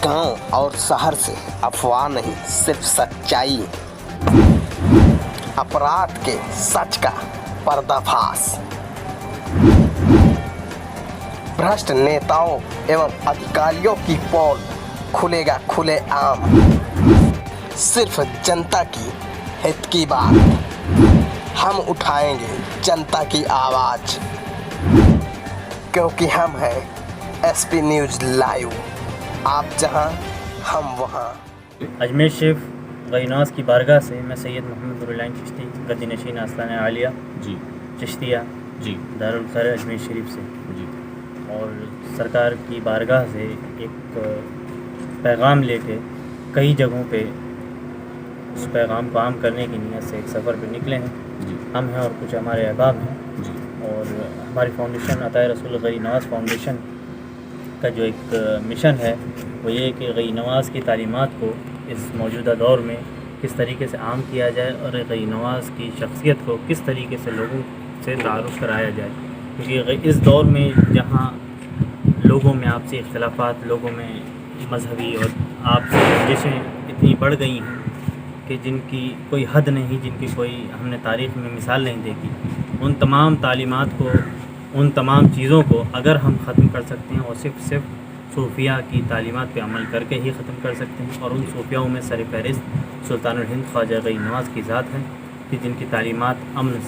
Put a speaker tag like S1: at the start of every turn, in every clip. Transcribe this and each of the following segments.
S1: गांव और शहर से अफवाह नहीं, सिर्फ सच्चाई, अपराध के सच का पर्दाफाश, भ्रष्ट नेताओं एवं अधिकारियों की पोल खुलेगा खुलेआम, सिर्फ जनता की हित की बात, हम उठाएंगे जनता की आवाज़, क्योंकि हम हैं एसपी न्यूज़ लाइव, आप जहां हम वहां।
S2: अजमेर शरीफ गई नवाज़ की बारगाह से मैं सैयद मोहम्मद नूरुल्लाह चिश्ती गद्दी नशीन आस्ताना आलिया
S3: जी
S2: चिश्तिया
S3: जी
S2: दारुल खैर अजमेर शरीफ से
S3: जी
S2: और सरकार की बारगाह से एक पैगाम लेके कई जगहों पे उस पैगाम को आम करने की नीयत से एक सफ़र पे निकले हैं।
S3: जी
S2: हम हैं और कुछ हमारे अहबाब हैं
S3: जी
S2: और हमारी फाउंडेशन अताए रसूल गई नवाज़ फाउंडेशन का जो एक मिशन है वो ये है कि गई नवाज़ की तालीमात को इस मौजूदा दौर में किस तरीके से आम किया जाए और गई नवाज़ की शख्सियत को किस तरीके से लोगों से तारुफ़ कराया जाए, क्योंकि इस दौर में जहाँ लोगों में आपसी इख्तिलाफ़ात, लोगों में मजहबी और आपसी रंजिशें इतनी बढ़ गई हैं कि जिनकी कोई हद नहीं, जिनकी कोई हमने तारीख़ में मिसाल नहीं देखी, उन तमाम तालीमात को, उन तमाम चीज़ों को अगर हम ख़त्म कर सकते हैं और सिर्फ सूफिया की तालीमात पे अमल करके ही ख़त्म कर सकते हैं। और उन सूफियाओं में सर फहरिस्त सुल्तानुल हिंद ख्वाजा गई नवाज़ की ज़ात है कि जिनकी तालीमात अमन,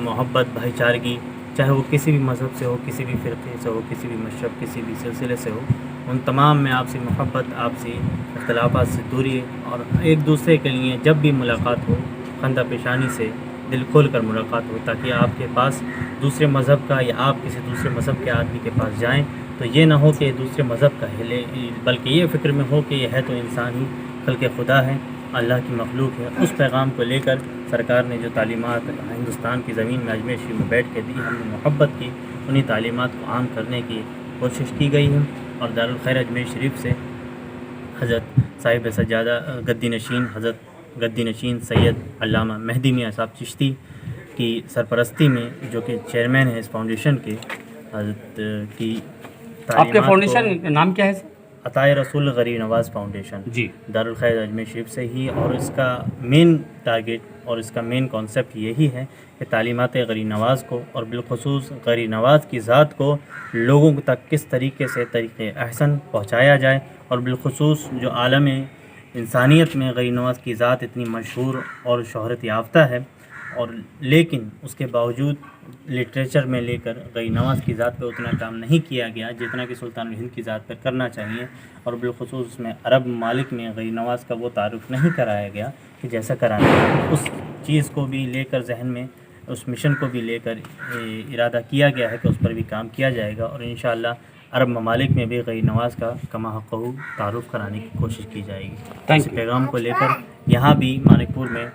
S2: मोहब्बत, भाईचारगी, चाहे वो किसी भी मज़हब से हो, किसी भी फ़िरक़े से हो, किसी भी मशरब, किसी भी सिलसिले से हो, उन तमाम में आपसी मोहब्बत, आपसी इख्तिलाफ़ात से दूरी और एक दूसरे के लिए जब भी मुलाकात हो खंदा पेशानी से दिल खोल कर मुलाकात हो, ताकि आपके पास दूसरे मज़हब का या आप किसी दूसरे मज़हब के आदमी के पास जाएं तो ये ना हो कि दूसरे मज़हब का हिले, बल्कि ये फ़िक्र में हो कि यह है तो इंसान ही, खल्क़े खुदा है, अल्लाह की मखलूक है। उस पैगाम को लेकर सरकार ने जो तालीमात हिंदुस्तान की ज़मीन में अजमेर शरीफ में बैठ के दी, हमने मोहब्बत की, उन्हीं तालीमात को आम करने की कोशिश की गई है। और दारुल खैर अजमेर शरीफ से हज़रत साहिब सज्जादा गद्दी नशीन हज़रत गद्दी नशीन सैयद अल्लामा मेहदी मियाँ साहब चिश्ती की सरपरस्ती में, जो कि चेयरमैन है इस फाउंडेशन के, हज़रत की
S3: आपके फाउंडेशन का नाम क्या है?
S2: अताए रसूल गरीब नवाज़ फाउंडेशन
S3: जी
S2: दारुल खैर अजमेर शरीफ से ही। और इसका मेन टारगेट और इसका मेन कॉन्सेप्ट यही है कि तालीमात गरीब नवाज़ को और बिलखुसूस गरीब नवाज़ की ज़ात को लोगों तक किस तरीके से तरीक़े अहसन पहुँचाया जाए। और बिलखुसूस जो आलम इंसानियत में गरीब नवाज़ की ज़ात इतनी मशहूर और शोहरत याफ्ता है, और लेकिन उसके बावजूद लिटरेचर में लेकर गरीब नवाज़ की ज़ात पे उतना काम नहीं किया गया जितना कि सुल्तानुल हिंद की ज़ात पर करना चाहिए। और बिलखुसूस उसमें अरब ममालिक में गरीब नवाज़ का वो तारुफ़ नहीं कराया गया कि जैसा कराना है। उस चीज़ को भी लेकर जहन में, उस मिशन को भी लेकर इरादा किया गया है कि उस पर भी काम किया जाएगा। और इंशाअल्लाह अरब ममालिक में भी गरीब नवाज़ का कमा हक़्क़हू तारुफ़ कराने की कोशिश की जाएगी। इस पैगाम को लेकर यहाँ भी मानिकपुर में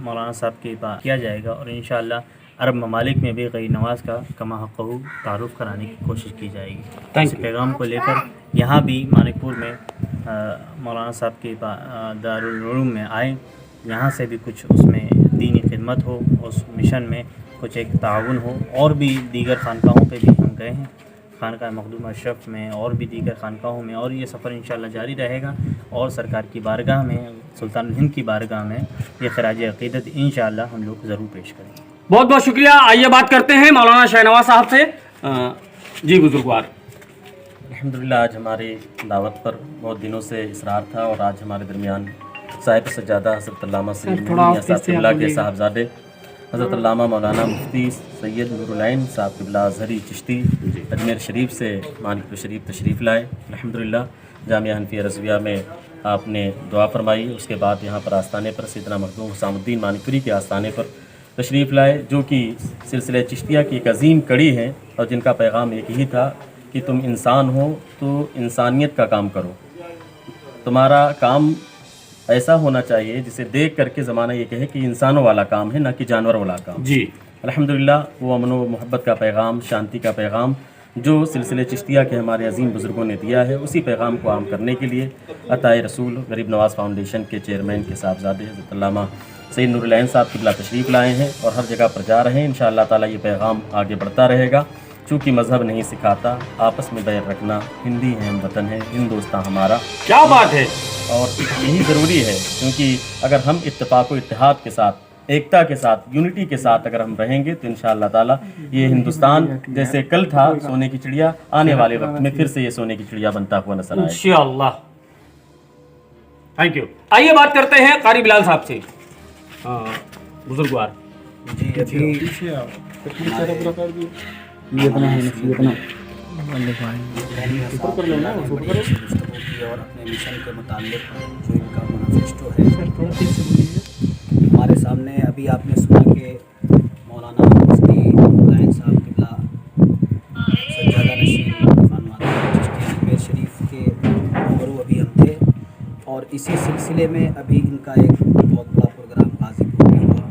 S2: मौलाना साहब के पास किया जाएगा और इंशाअल्लाह अरब ममालिक में भी गरीब नवाज़ का कमा हक़्क़हू तारुफ़ कराने की कोशिश की जाएगी। इस पैगाम को लेकर यहाँ भी मानिकपुर में मौलाना साहब के पास दारुल उलूम में आए, यहाँ से भी कुछ उसमें दीनी खिदमत हो, उस मिशन में कुछ एक ताउन हो। और भी दीगर खानकाहों पे भी हम गए हैं, खानका मखदूम अशरफ में और भी दीगर खानकाहों में, और ये सफ़र इंशाअल्लाह जारी रहेगा। और सरकार की बारगाह में, सुल्तानुल हिंद की बारगाह में ये खराज अक़ीदत इंशाअल्लाह हम लोग ज़रूर पेश करेंगे।
S3: बहुत बहुत शुक्रिया। आइए बात करते हैं मौलाना शाहनवाज़ साहब से। जी बुजुर्गवार,
S4: अल्हम्दुलिल्लाह आज हमारी दावत पर बहुत दिनों से इसरार था और आज हमारे दरमियान साहिब सज्जादा हज़रत अल्लामा सैयद किबला के साहबजादे हज़रत अल्लामा मौलाना मुफ्ती सैयद नूरुल्लाह साहब किबला अज़हरी चिश्ती अजमेर शरीफ से मानिकपुर शरीफ तशरीफ़ लाए। अल्हम्दुलिल्लाह जामिया हनफिया रज़विया में आपने दुआ फरमाई, उसके बाद यहाँ पर आस्थाने पर सैयदना मखदूम हुसामुद्दीन मानिकपुरी के आस्थाने पर तशरीफ़ लाए, जो कि सिलसिले चिश्तिया की एक अजीम कड़ी है और जिनका पैगाम एक ही था कि तुम इंसान हो तो इंसानियत का काम करो, तुम्हारा काम ऐसा होना चाहिए जिसे देख करके ज़माना ये कहे कि इंसानों वाला काम है, ना कि जानवर वाला काम।
S3: जी
S4: अल्हम्दुलिल्लाह वो अमन व मोहब्बत का पैगाम, शांति का पैगाम जो सिलसिले चिश्तिया के हमारे अजीम बुज़ुर्गों ने दिया है, उसी पैगाम को आम करने के लिए अताए रसूल गरीब नवाज़ फाउंडेशन के चेयरमैन के साहबजादे हज़रत अल्लामा सैयद नूरुल्लाह साहब किबला तशरीफ़ लाए हैं और हर जगह पर जा रहे हैं। इंशाअल्लाह ताला ये पैगाम आगे बढ़ता रहेगा چونکہ مذہب نہیں سکھاتا آپس میں بیر رکھنا، ہندی ہیں ہم وطن ہیں، ہندوستان ہمارا،
S3: کیا بات ہے.
S4: اور یہی ضروری ہے کیونکہ اگر ہم اتفاق و اتحاد کے ساتھ، ایکتا کے ساتھ، یونٹی کے ساتھ اگر ہم رہیں گے تو انشاءاللہ تعالیٰ یہ ہندوستان جیسے کل تھا سونے کی چڑیا، آنے والے وقت میں پھر سے یہ سونے کی چڑیا بنتا ہوا نظر آئے.
S3: انشاءاللہ. Thank you. آئیے بات کرتے ہیں قاری بلال صاحب سے. بزرگوار
S5: جی ابھی گفتگو کی اور اپنے مشن کے متعلق جو ان کا مینیفیسٹو ہے ہمارے سامنے. ابھی آپ نے سنا کہ مولانا مفتی حسین صاحب قبلہ سجادہ نشین خانوادہ چشتی اجمیر شریف کے روبرو ابھی ہم تھے، اور اسی سلسلے میں ابھی ان کا ایک بہت بڑا پروگرام غازی پور میں ہوا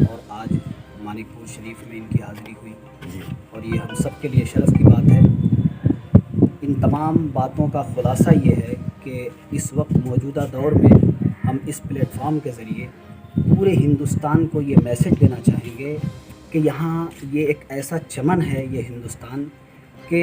S5: اور آج مانک پور شریف میں ان کی حاضری ہوئی، اور یہ ہم سب کے لیے شرف کی بات ہے. ان تمام باتوں کا خلاصہ یہ ہے کہ اس وقت موجودہ دور میں ہم اس پلیٹ فارم کے ذریعے پورے ہندوستان کو یہ میسج دینا چاہیں گے کہ یہاں یہ ایک ایسا چمن ہے یہ ہندوستان کہ